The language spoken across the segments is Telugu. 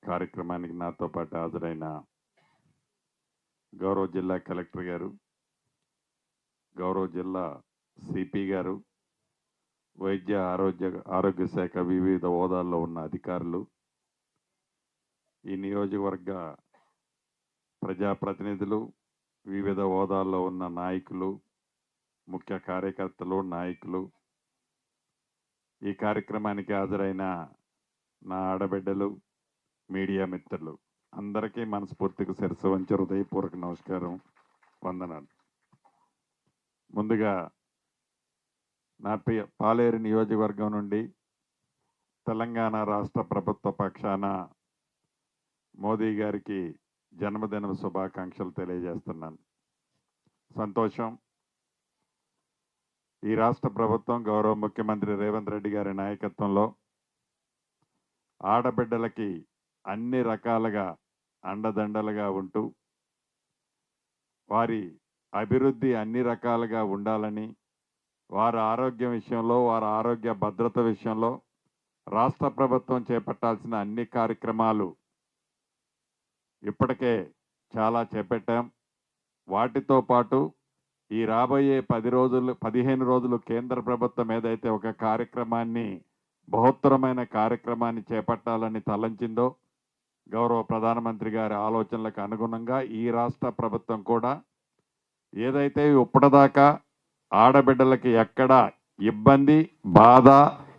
కార్యక్రమానికి నాతో పాటు హాజరైన గౌరవ జిల్లా కలెక్టర్ గారు, గౌరవ జిల్లా సిపి గారు, వైద్య ఆరోగ్య శాఖ వివిధ హోదాల్లో ఉన్న అధికారులు, ఈ నియోజకవర్గ ప్రజాప్రతినిధులు, వివిధ హోదాల్లో ఉన్న నాయకులు, ముఖ్య కార్యకర్తలు, నాయకులు, ఈ కార్యక్రమానికి హాజరైన నా ఆడబిడ్డలు, మీడియా మిత్రులు అందరికీ మనస్ఫూర్తిగా శిరస్సు వంచి హృదయపూర్వక నమస్కారం, వందనాలు. ముందుగా నా పాలేరు నియోజకవర్గం నుండి తెలంగాణ రాష్ట్ర ప్రభుత్వ పక్షాన మోదీ గారికి జన్మదిన శుభాకాంక్షలు తెలియజేస్తున్నాను. సంతోషం. ఈ రాష్ట్ర ప్రభుత్వం గౌరవ ముఖ్యమంత్రి రేవంత్ రెడ్డి గారి నాయకత్వంలో ఆడబిడ్డలకి అన్ని రకాలుగా అండదండలుగా ఉంటూ వారి అభివృద్ధి అన్ని రకాలుగా ఉండాలని, వారి ఆరోగ్యం విషయంలో, వారి ఆరోగ్య భద్రత విషయంలో రాష్ట్ర ప్రభుత్వం చేపట్టాల్సిన అన్ని కార్యక్రమాలు ఇప్పటికే చాలా చేపట్టాం. వాటితో పాటు ఈ రాబోయే 15 రోజులు కేంద్ర ప్రభుత్వం ఏదైతే ఒక కార్యక్రమాన్ని, బృహత్తరమైన కార్యక్రమాన్ని చేపట్టాలని తలంచిందో, గౌరవ ప్రధానమంత్రి గారి ఆలోచనలకు అనుగుణంగా ఈ రాష్ట్ర ప్రభుత్వం కూడా ఏదైతే ఇప్పటిదాకా ఆడబిడ్డలకి ఎక్కడ ఇబ్బంది, బాధ,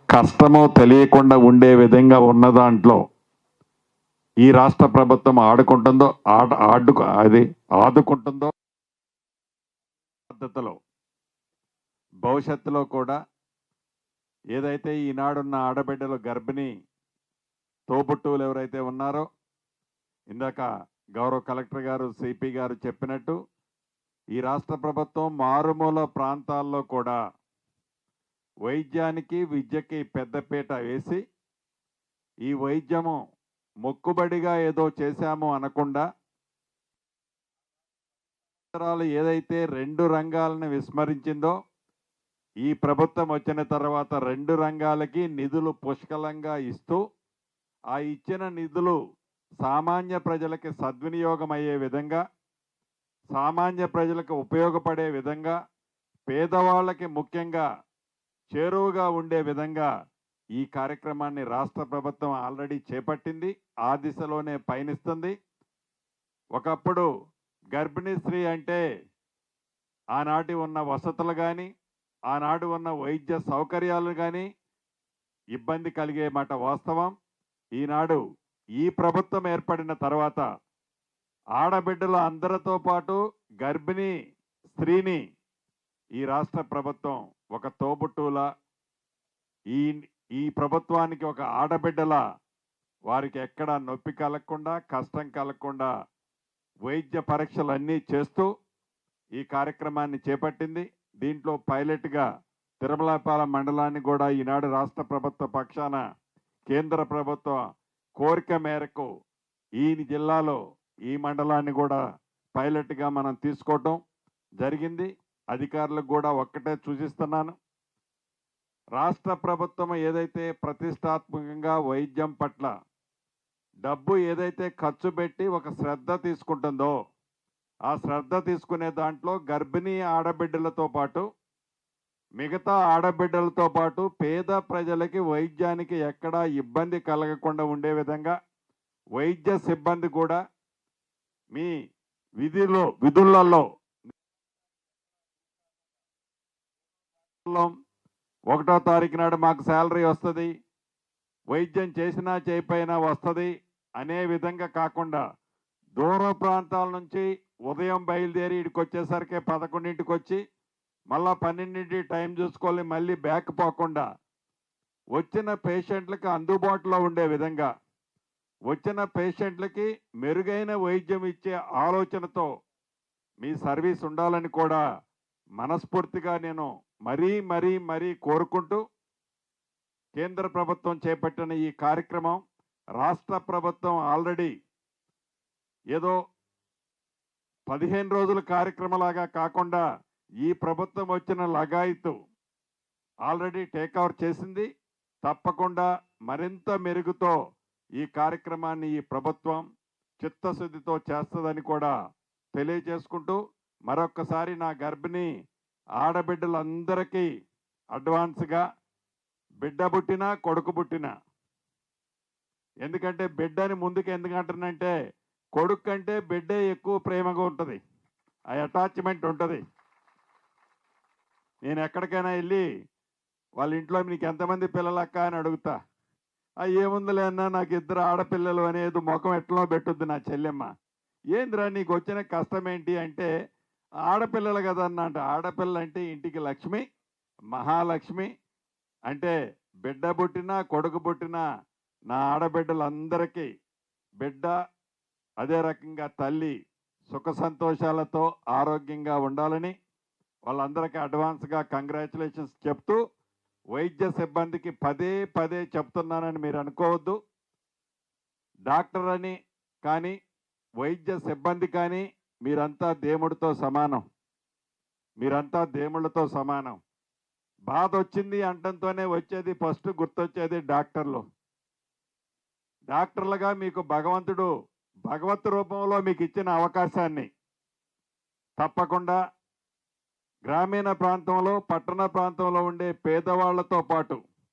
కష్టమో తెలియకుండా ఉండే విధంగా ఉన్న దాంట్లో ఈ రాష్ట్ర ప్రభుత్వం ఆదుకుంటుందో పద్ధతిలో భవిష్యత్తులో కూడా ఏదైతే ఈనాడున్న ఆడబిడ్డలు, గర్భిణీ తోబుట్టువులు ఎవరైతే ఉన్నారో, ఇందాక గౌరవ కలెక్టర్ గారు, సిపి గారు చెప్పినట్టు ఈ రాష్ట్ర ప్రభుత్వం మారుమూల ప్రాంతాల్లో కూడా వైద్యానికి, విద్యకి పెద్దపీట వేసి ఈ వైద్యము మొక్కుబడిగా ఏదో చేశాము అనకుండా ఏదైతే 2 రంగాలను విస్మరించిందో, ఈ ప్రభుత్వం వచ్చిన తర్వాత 2 రంగాలకి నిధులు పుష్కలంగా ఇస్తూ, ఆ ఇచ్చిన నిధులు సామాన్య ప్రజలకి సద్వినియోగం అయ్యే విధంగా, సామాన్య ప్రజలకు ఉపయోగపడే విధంగా, పేదవాళ్ళకి ముఖ్యంగా చేరువుగా ఉండే విధంగా ఈ కార్యక్రమాన్ని రాష్ట్ర ప్రభుత్వం ఆల్రెడీ చేపట్టింది. ఆ దిశలోనే పయనిస్తుంది. ఒకప్పుడు గర్భిణీ స్త్రీ అంటే ఆనాటి ఉన్న వసతులు కానీ, ఆనాడు ఉన్న వైద్య సౌకర్యాలు కానీ ఇబ్బంది కలిగే మాట వాస్తవం. ఈనాడు ఈ ప్రభుత్వం ఏర్పడిన తర్వాత ఆడబిడ్డల అందరితో పాటు గర్భిణీ స్త్రీని ఈ రాష్ట్ర ప్రభుత్వం ఒక తోబుట్టులా, ఈ ప్రభుత్వానికి ఒక ఆడబిడ్డల వారికి ఎక్కడ నొప్పి కలగకుండా, కష్టం కలగకుండా వైద్య పరీక్షలన్నీ చేస్తూ ఈ కార్యక్రమాన్ని చేపట్టింది. దీంట్లో పైలట్గా తిరుమలపాలెం మండలాన్ని కూడా ఈనాడు రాష్ట్ర ప్రభుత్వ పక్షాన కేంద్ర ప్రభుత్వ కోరిక మేరకు ఈ జిల్లాలో ఈ మండలాన్ని కూడా పైలట్గా మనం తీసుకోవటం జరిగింది. అధికారులకు కూడా ఒక్కటే సూచిస్తున్నాను, రాష్ట్ర ప్రభుత్వం ఏదైతే ప్రతిష్టాత్మకంగా వైద్యం పట్ల డబ్బు ఏదైతే ఖర్చు పెట్టి ఒక శ్రద్ధ తీసుకుంటుందో, ఆ శ్రద్ధ తీసుకునే దాంట్లో గర్భిణీ ఆడబిడ్డలతో పాటు, మిగతా ఆడబిడ్డలతో పాటు పేద ప్రజలకి వైద్యానికి ఎక్కడా ఇబ్బంది కలగకుండా ఉండే విధంగా వైద్య సిబ్బంది కూడా మీ విధులలో 1వ తారీఖు నాడు మాకు శాలరీ వస్తుంది, వైద్యం చేసినా చేయకపోయినా వస్తుంది అనే విధంగా కాకుండా, దూర ప్రాంతాల నుంచి ఉదయం బయలుదేరి ఇక్కడికి వచ్చేసరికి 11ంటికి వచ్చి మళ్ళా 12ంటికి టైం చూసుకోవాలి, మళ్ళీ బ్యాక్ పోకుండా వచ్చిన పేషెంట్లకి అందుబాటులో ఉండే విధంగా, వచ్చిన పేషెంట్లకి మెరుగైన వైద్యం ఇచ్చే ఆలోచనతో మీ సర్వీస్ ఉండాలని కూడా మనస్ఫూర్తిగా నేను మరీ కోరుకుంటూ, కేంద్ర ప్రభుత్వం చేపట్టిన ఈ కార్యక్రమం రాష్ట్ర ప్రభుత్వం ఆల్రెడీ ఏదో 15 రోజుల కార్యక్రమంలాగా కాకుండా ఈ ప్రభుత్వం వచ్చిన లగాయితు ఆల్రెడీ టేక్ఓవర్ చేసింది. తప్పకుండా మరింత మెరుగుతో ఈ కార్యక్రమాన్ని ఈ ప్రభుత్వం చిత్తశుద్ధితో చేస్తుందని కూడా తెలియజేసుకుంటూ మరొక్కసారి నా గర్భిణీ ఆడబిడ్డలందరికీ అడ్వాన్స్గా బిడ్డ పుట్టినా కొడుకు పుట్టినా, ఎందుకంటే బిడ్డని ముందుకు ఎందుకంటానంటే కొడుకు కంటే బిడ్డే ఎక్కువ ప్రేమగా ఉంటుంది, ఆ అటాచ్మెంట్ ఉంటుంది. నేను ఎక్కడికైనా వెళ్ళి వాళ్ళ ఇంట్లో నీకు ఎంతమంది పిల్లలక్క అని అడుగుతా, ఏముందిలే అన్నా నాకు 2 ఆడపిల్లలు అనేది ముఖం ఎట్లా పెట్టుద్ది నా చెల్లెమ్మ. ఏందిరా నీకు వచ్చిన కష్టం ఏంటి అంటే, ఆడపిల్లలు కదన్నా అంటే, ఆడపిల్ల అంటే ఇంటికి లక్ష్మి, మహాలక్ష్మి. అంటే బిడ్డ పుట్టినా కొడుకు పుట్టినా నా ఆడబిడ్డలందరికీ బిడ్డ అదే రకంగా తల్లి సుఖ సంతోషాలతో ఆరోగ్యంగా ఉండాలని వాళ్ళందరికీ అడ్వాన్స్గా కంగ్రాచులేషన్స్ చెప్తూ, వైద్య సిబ్బందికి పదే పదే చెప్తున్నానని మీరు అనుకోవద్దు. డాక్టర్ అని కానీ వైద్య సిబ్బంది కానీ మీరంతా దేవుడితో సమానం, మీరంతా దేవుళ్ళతో సమానం. బాధ వచ్చింది అంటంతోనే వచ్చేది ఫస్ట్ గుర్తొచ్చేది డాక్టర్లు. డాక్టర్లుగా మీకు భగవంతుడు భగవత్ రూపంలో మీకు ఇచ్చిన అవకాశాన్ని తప్పకుండా గ్రామీణ ప్రాంతంలో పట్టణ ప్రాంతంలో ఉండే పేదవాళ్లతో పాటు